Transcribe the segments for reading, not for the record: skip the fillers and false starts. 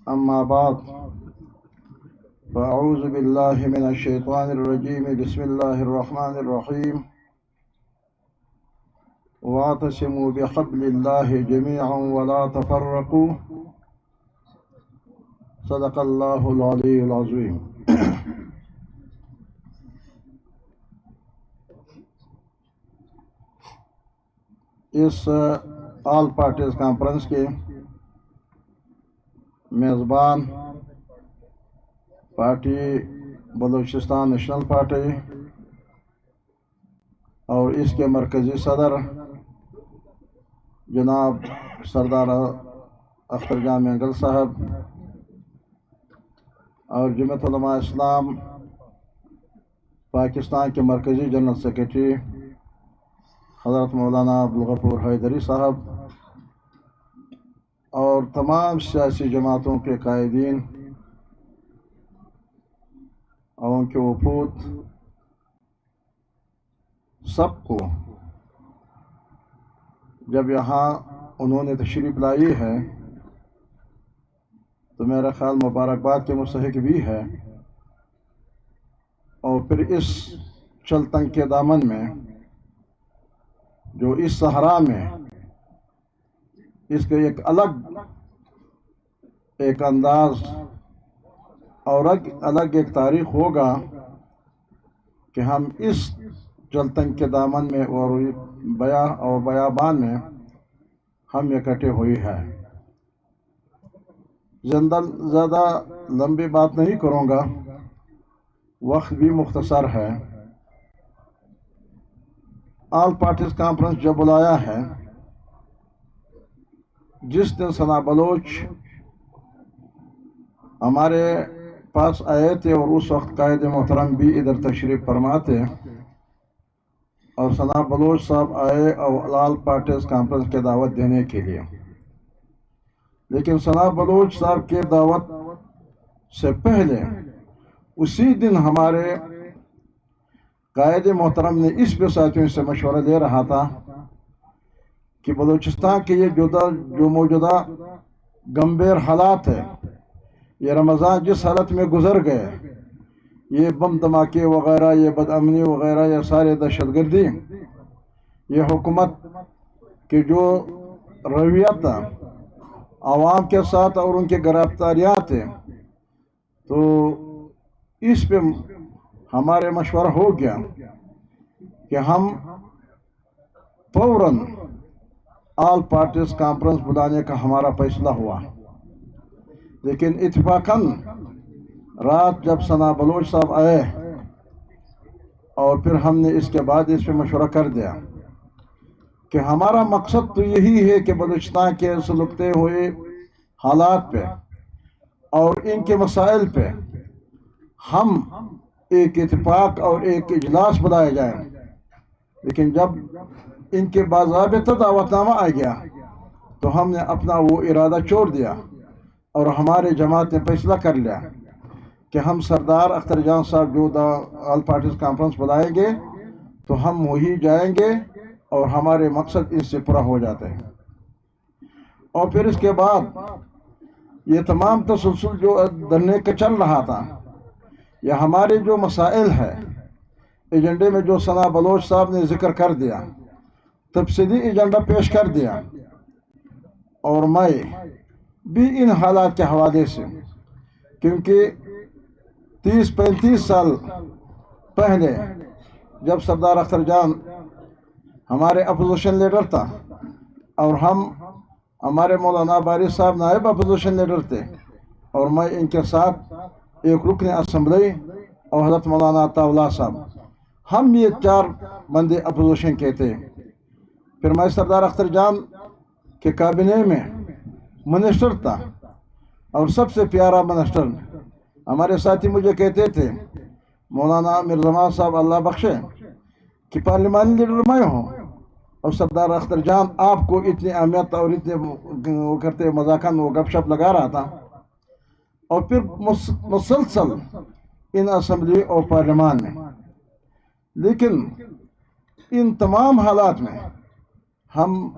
أما بعد فأعوذ بالله من الشيطان الرجيم بسم الله الرحمن الرحيم واعتصموا بحبل الله جميعا ولا تفرقوا صدق الله العلي العظيم. اس آل پارٹیز کانفرنس کے میزبان پارٹی بلوچستان نیشنل پارٹی اور اس کے مرکزی صدر جناب سردار اختر جان مینگل صاحب اور جمعیت علماء اسلام پاکستان کے مرکزی جنرل سیکرٹری حضرت مولانا عبدالغفور حیدری صاحب اور تمام سیاسی جماعتوں کے قائدین اور ان کے وفود سب کو جب یہاں انہوں نے تشریف لائی ہے تو میرا خیال مبارکباد کے مستحق بھی ہے، اور پھر اس چلتن کے دامن میں جو اس صحرا میں اس کے ایک الگ ایک انداز اور الگ ایک تاریخ ہوگا کہ ہم اس چلتن کے دامن میں اور بیابان میں ہم اکٹھے ہوئی ہے۔ زیادہ لمبی بات نہیں کروں گا، وقت بھی مختصر ہے۔ آل پارٹیز کانفرنس جو بلایا ہے، جس دن ثنا بلوچ ہمارے پاس آئے تھے اور اس وقت قائد محترم بھی ادھر تشریف فرما تھے، اور ثنا بلوچ صاحب آئے اور آل پارٹیز کانفرنس کی دعوت دینے کے لیے، لیکن ثنا بلوچ صاحب کے دعوت سے پہلے اسی دن ہمارے قائد محترم نے اس پہ ساتھیوں سے مشورہ دے رہا تھا کہ بلوچستان کے یہ جو موجودہ گمبھیر حالات ہے، یہ رمضان جس حالت میں گزر گئے، یہ بم دھماکے وغیرہ، یہ بد امنی وغیرہ، یہ سارے دہشت گردی، یہ حکومت کی جو رویہ تھا عوام کے ساتھ اور ان کے گرفتاریات ہیں، تو اس پہ ہمارے مشورہ ہو گیا کہ ہم فوراً آل پارٹیز کانفرنس بلانے کا ہمارا فیصلہ ہوا۔ لیکن اتفاقاً رات جب ثنا بلوچ صاحب آئے اور پھر ہم نے اس کے بعد اس پہ مشورہ کر دیا کہ ہمارا مقصد تو یہی ہے کہ بلوچستان کے سلگتے ہوئے حالات پہ اور ان کے مسائل پہ ہم ایک اتفاق اور ایک اجلاس بلائے جائیں۔ لیکن جب ان کے باضابطہ دعوت نامہ آ گیا تو ہم نے اپنا وہ ارادہ چھوڑ دیا اور ہمارے جماعت نے فیصلہ کر لیا کہ ہم سردار اختر جان صاحب جو آل پارٹیز کانفرنس بلائیں گے تو ہم وہی جائیں گے اور ہمارے مقصد اس سے پورا ہو جاتے ہیں۔ اور پھر اس کے بعد یہ تمام تسلسل جو دھرنے کا چل رہا تھا، یہ ہمارے جو مسائل ہے ایجنڈے میں جو ثنا بلوچ صاحب نے ذکر کر دیا، تفصیلی ایجنڈا پیش کر دیا، اور میں بھی ان حالات کے حوالے سے، کیونکہ 30-35 سال پہلے جب سردار اختر جان ہمارے اپوزیشن لیڈر تھا اور ہمارے مولانا باری صاحب نائب اپوزیشن لیڈر تھے، اور میں ان کے ساتھ ایک رکن اسمبلی اور حضرت مولانا عطاءاللہ صاحب، ہم یہ 4 بندے اپوزیشن کے تھے۔ پھر میں سردار اختر جان کے کابینہ میں منسٹر تھا، اور سب سے پیارا منسٹر ہمارے ساتھی مجھے کہتے تھے، مولانا مرزمان صاحب اللہ بخشے، کہ پارلیمانی لیڈر میں ہوں اور سردار اختر جان آپ کو اتنی اہمیت اور اتنے وہ کرتے مذاکرات وہ گپ شپ لگا رہا تھا، اور پھر مسلسل ان اسمبلی اور پارلیمان میں۔ لیکن ان تمام حالات میں ہم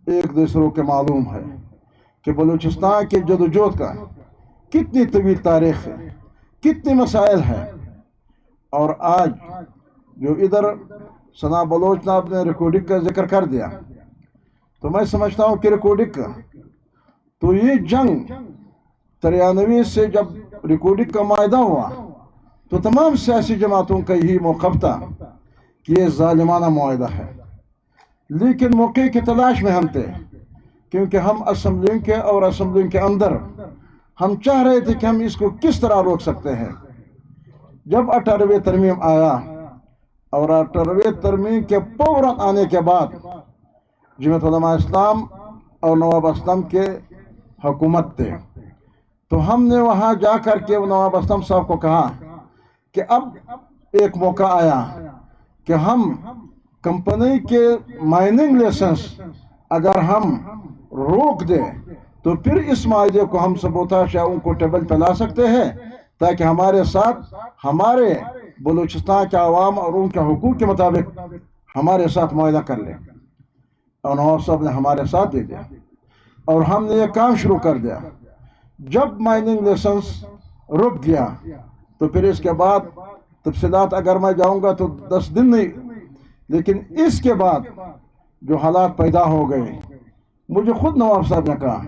ایک دوسروں کے معلوم ہے کہ بلوچستان کے جدوجہد کا کتنی طویل تاریخ ہے، کتنے مسائل ہیں. اور آج جو ادھر ثنا بلوچ نے اپنے ریکارڈنگ کا ذکر کر دیا، تو میں سمجھتا ہوں کہ ریکارڈنگ کا تو یہ جنگ 93 سے جب ریکارڈنگ کا معاہدہ ہوا تو تمام سیاسی جماعتوں کا یہی موقف تھا کہ یہ ظالمانہ معاہدہ ہے. لیکن موقع کی تلاش میں ہم تھے، کیونکہ ہم اسمبلی کے اور اسمبلی کے اندر ہم چاہ رہے تھے کہ ہم اس کو کس طرح روک سکتے ہیں. جب 18ویں ترمیم آیا اور 18ویں ترمیم کے فوراً آنے کے بعد جمعیت علماء اسلام اور نواب اسلم کے حکومت تھے، تو ہم نے وہاں جا کر کے نواب اسلم صاحب کو کہا کہ اب ایک موقع آیا کہ ہم کمپنی کے مائننگ لائسنس اگر ہم روک دیں تو پھر اس معاہدے کو ہم سبوتاش یا ان کو ٹیبل پہ لا سکتے ہیں، تاکہ ہمارے ساتھ ہمارے بلوچستان کے عوام اور ان کے حقوق کے مطابق ہمارے ساتھ معاہدہ کر لیں. اور نواب صاحب نے ہمارے ساتھ دے دیا اور ہم نے یہ کام شروع کر دیا. جب مائننگ لائسنس رک گیا تو پھر اس کے بعد تفصیلات اگر میں جاؤں گا تو 10 دن نہیں، لیکن اس کے بعد جو حالات پیدا ہو گئے، مجھے خود نواب صاحب نے کہا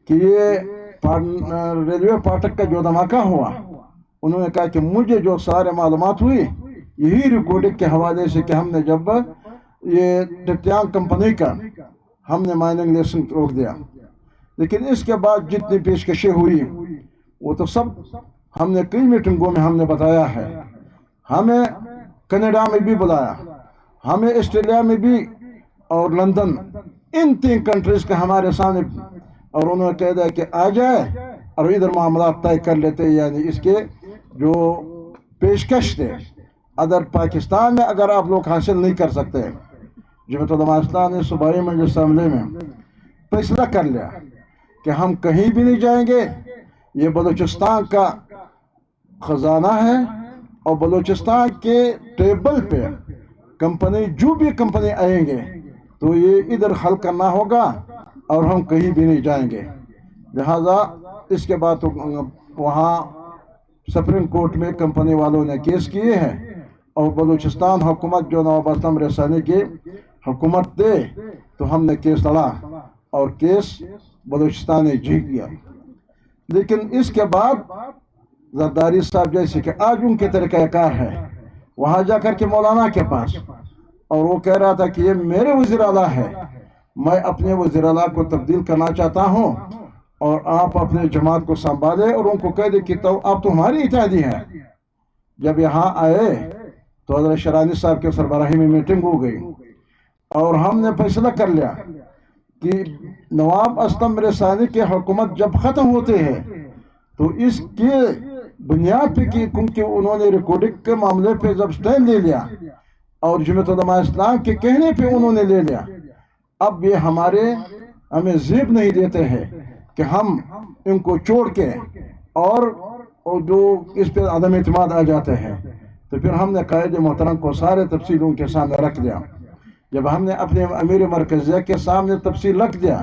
کہ یہ ریلوے پھاٹک کا جو دھماکہ ہوا، انہوں نے کہا کہ مجھے جو سارے معلومات ہوئی یہی ریکارڈنگ کے حوالے سے کہ ہم نے جب یہ ٹٹیانگ کمپنی کا ہم نے مائننگ لائسنس روک دیا، لیکن اس کے بعد جتنی پیشکشیں ہوئی وہ تو سب ہم نے کئی میٹنگوں میں ہم نے بتایا ہے. ہمیں کینیڈا میں بھی بلایا، ہمیں آسٹریلیا میں بھی اور لندن، ان 3 کنٹریز کے ہمارے سامنے، اور انہوں نے کہہ دیا کہ آ جائے اور ادھر معاملات طے کر لیتے. یعنی اس کے جو پیشکش تھے ادھر پاکستان میں اگر آپ لوگ حاصل نہیں کر سکتے، جمعیت علماء اسلام نے صوبائی مجلس اسمبلی میں فیصلہ کر لیا کہ ہم کہیں بھی نہیں جائیں گے، یہ بلوچستان کا خزانہ ہے اور بلوچستان کے ٹیبل پہ کمپنی جو بھی کمپنی آئیں گے تو یہ ادھر حل کرنا ہوگا اور ہم کہیں بھی نہیں جائیں گے. لہذا اس کے بعد وہاں سپریم کورٹ میں کمپنی والوں نے کیس کیے ہیں اور بلوچستان حکومت جو نواب اسلم رسانی کی حکومت دے تو ہم نے کیس لڑا اور کیس بلوچستان نے جیت گیا. لیکن اس کے بعد زرداری صاحب جیسے کہ آج ان کے طریقہ کار ہے، وہاں جا کر کے مولانا کے پاس، اور وہ کہہ رہا تھا کہ یہ میرے وزیر اعلیٰ ہے، میں اپنے وزیر اعلیٰ کو تبدیل کرنا چاہتا ہوں اور آپ اپنے جماعت کو سنبھالے اور ان کو کہہ دے کہ تو آپ تمہاری اتحادی ہے. جب یہاں آئے تو حضرت شرانی صاحب کے سربراہی میں میٹنگ ہو گئی اور ہم نے فیصلہ کر لیا کہ نواب اسلم رسانی کی حکومت جب ختم ہوتے ہیں تو اس کے بنیاد پہ کیونکہ انہوں نے ریکارڈنگ کے معاملے پہ جب سٹینڈ لے لیا اور جمعیت علماء اسلام کے کہنے پہ انہوں نے لے لیا، اب یہ ہمیں زیب نہیں دیتے ہیں کہ ہم ان کو چھوڑ کے اور جو اس پہ عدم اعتماد آ جاتے ہیں. تو پھر ہم نے قائد محترم کو سارے تفصیل ان کے سامنے رکھ دیا. جب ہم نے اپنے امیر مرکزیہ کے سامنے تفصیل رکھ دیا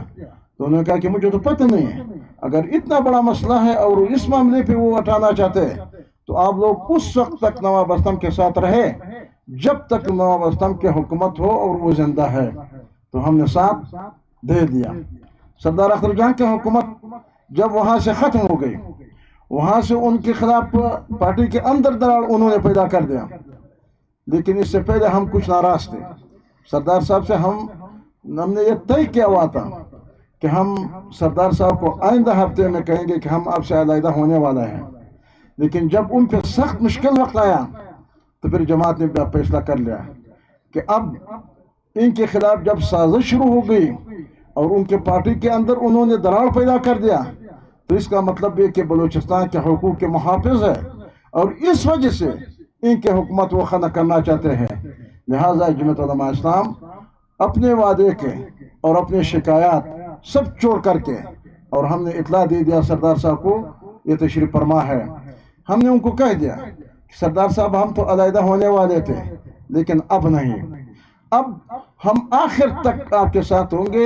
تو انہوں نے کہا کہ مجھے تو پتہ نہیں ہے، اگر اتنا بڑا مسئلہ ہے اور اس معاملے پہ وہ ہٹانا چاہتے ہیں تو آپ لوگ اس وقت تک نواب اسلم کے ساتھ رہے جب تک نواب اسلم کی حکومت ہو اور وہ زندہ ہے. تو ہم نے ساتھ دے دیا. سردار اختر جان کی حکومت جب وہاں سے ختم ہو گئی، وہاں سے ان کے خلاف پارٹی کے اندر دراڑ انہوں نے پیدا کر دیا. لیکن اس سے پہلے ہم کچھ ناراض تھے. سردار صاحب سے ہم نے یہ طے کیا ہوا تھا کہ ہم سردار صاحب کو آئندہ ہفتے میں کہیں گے کہ ہم آپ سے علیحدہ ہونے والا ہیں. لیکن جب ان پہ سخت مشکل وقت آیا تو پھر جماعت نے فیصلہ کر لیا کہ اب ان کے خلاف جب سازش شروع ہو گئی اور ان کے پارٹی کے اندر انہوں نے دراڑ پیدا کر دیا تو اس کا مطلب یہ کہ بلوچستان کے حقوق کے محافظ ہے اور اس وجہ سے ان کے حکومت وہ ختم کرنا چاہتے ہیں. لہٰذا جمعیت علماء اسلام اپنے وعدے کے اور اپنے شکایات سب چھوڑ کر کے، اور ہم نے اطلاع دے دیا سردار صاحب کو یہ تشریف فرما ہے. ہم نے ان کو کہہ دیا کہ سردار صاحب ہم تو علیحدہ ہونے والے تھے لیکن اب نہیں، اب ہم آخر تک آپ کے ساتھ ہوں گے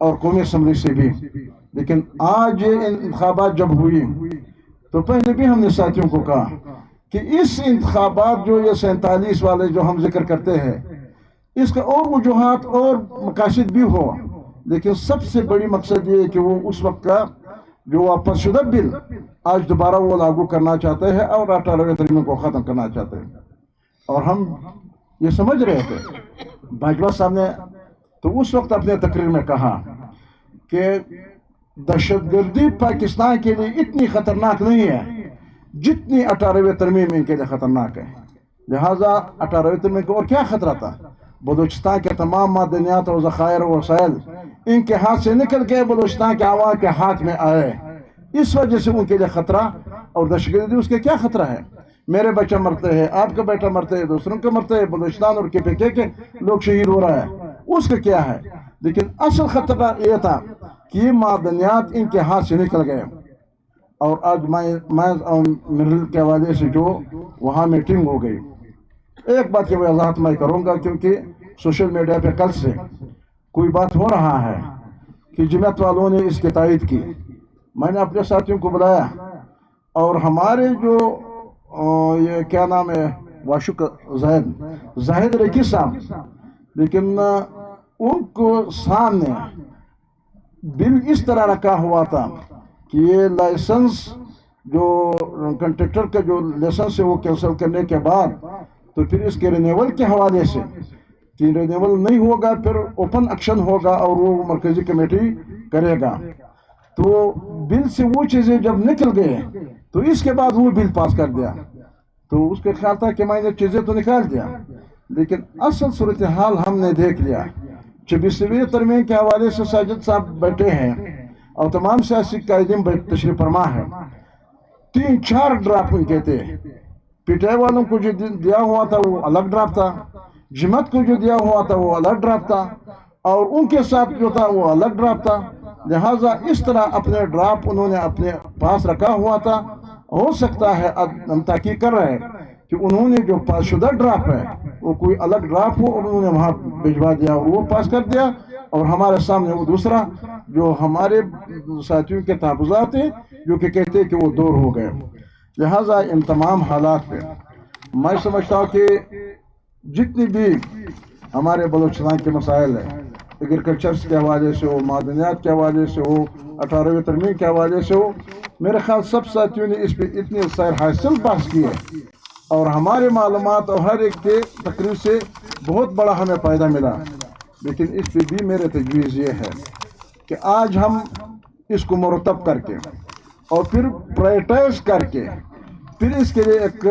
اور قومی اسمبلی سے بھی. لیکن آج یہ انتخابات جب ہوئی تو پہلے بھی ہم نے ساتھیوں کو کہا کہ اس انتخابات جو یہ 47 والے جو ہم ذکر کرتے ہیں اس کا اور وجوہات اور مقاصد بھی ہو، لیکن سب سے بڑی مقصد یہ ہے کہ وہ اس وقت کا جو واپس شدہ بل آج دوبارہ وہ لاگو کرنا چاہتے ہیں اور 18ویں ترمیم کو ختم کرنا چاہتے ہیں. اور ہم یہ سمجھ رہے تھے، باجوہ صاحب نے تو اس وقت اپنے تقریر میں کہا کہ دہشت گردی پاکستان کے لیے اتنی خطرناک نہیں ہے جتنی 18ویں ترمیم ان کے لیے خطرناک ہے. لہٰذا 18ویں ترمیم کو اور کیا خطرہ تھا؟ بلوچستان کے تمام معدنیات اور ذخائر و وسائل ان کے ہاتھ سے نکل کے بلوچستان کے عوام کے ہاتھ میں آئے. اس وجہ سے ان کے لیے خطرہ، اور دہشت گردی اس کے کیا خطرہ ہے؟ میرے بچہ مرتے ہیں، آپ کا بیٹا مرتے ہیں، دوسروں کا مرتے ہیں، بلوچستان اور KPK کے لوگ شہید ہو رہا ہے، اس کا کیا ہے؟ لیکن اصل خطرہ یہ تھا کہ یہ معدنیات ان کے ہاتھ سے نکل گئے. اور آج میں مرل کے حوالے سے جو وہاں میٹنگ ہو گئی، ایک بات کی وضاحت میں کروں گا کیونکہ سوشل میڈیا پہ کل سے کوئی بات ہو رہا ہے کہ جماعت والوں نے اس کی تائید کی. میں نے اپنے ساتھیوں کو بلایا اور ہمارے جو یہ کیا نام ہے واشق زاہد ریکی صاحب، لیکن ان کو سامنے بل اس طرح رکھا ہوا تھا کہ یہ لائسنس جو کنٹریکٹر کا جو لائسنس ہے وہ کینسل کرنے کے بعد تو پھر اس کے رینیول کے حوالے سے کہ رینیول نہیں ہوگا پھر اوپن ایکشن ہوگا اور وہ مرکزی کمیٹی کرے گا. تو بل سے وہ چیزیں جب نکل گئے تو اس کے بعد وہ بل پاس کر دیا. تو اس کا خیال تھا کہ میں نے چیزیں تو نکال دیا، لیکن اصل صورتحال ہم نے دیکھ لیا. 26ویں ترمیم کے حوالے سے ساجد صاحب بیٹھے ہیں اور تمام سیاسی قائدین تشریف فرما ہے. 3-4 ڈرافٹ ان کے تھے. PTI والوں کو جو دیا ہوا تھا وہ الگ ڈرافٹ تھا، جماعت کو جو دیا ہوا تھا وہ الگ ڈرافٹ تھا، اور ان کے ساتھ جو تھا وہ الگ ڈرافٹ تھا. لہٰذا اس طرح اپنے ڈرافٹ انہوں نے اپنے پاس رکھا ہوا تھا. ہو سکتا ہے ہم تحقیق کر رہے ہیں کہ انہوں نے جو پاس شدہ ڈرافٹ ہے وہ کوئی الگ ڈرافٹ ہو اور انہوں نے وہاں بھجوا دیا اور وہ پاس کر دیا، اور ہمارے سامنے وہ دوسرا جو ہمارے ساتھیوں کے تحفظات ہیں جو کہ کہتے ہیں کہ وہ دور ہو گئے. لہٰذا ان تمام حالات پہ میں سمجھتا ہوں کہ جتنی بھی ہمارے بلوچستان کے مسائل ہیں، ایگریکلچرس کے حوالے سے ہو، معدنیات کے حوالے سے ہو، 18ویں ترمیم کے حوالے سے ہو، میرے خیال سب ساتھیوں نے اس پہ اتنی سیر حاصل بحث کی ہے اور ہمارے معلومات اور ہر ایک کے تقریر سے بہت بڑا ہمیں فائدہ ملا. لیکن اس پہ بھی میرے تجویز یہ ہے کہ آج ہم اس کو مرتب کر کے اور پھر پرائیورٹائز کر کے پھر اس کے لیے ایک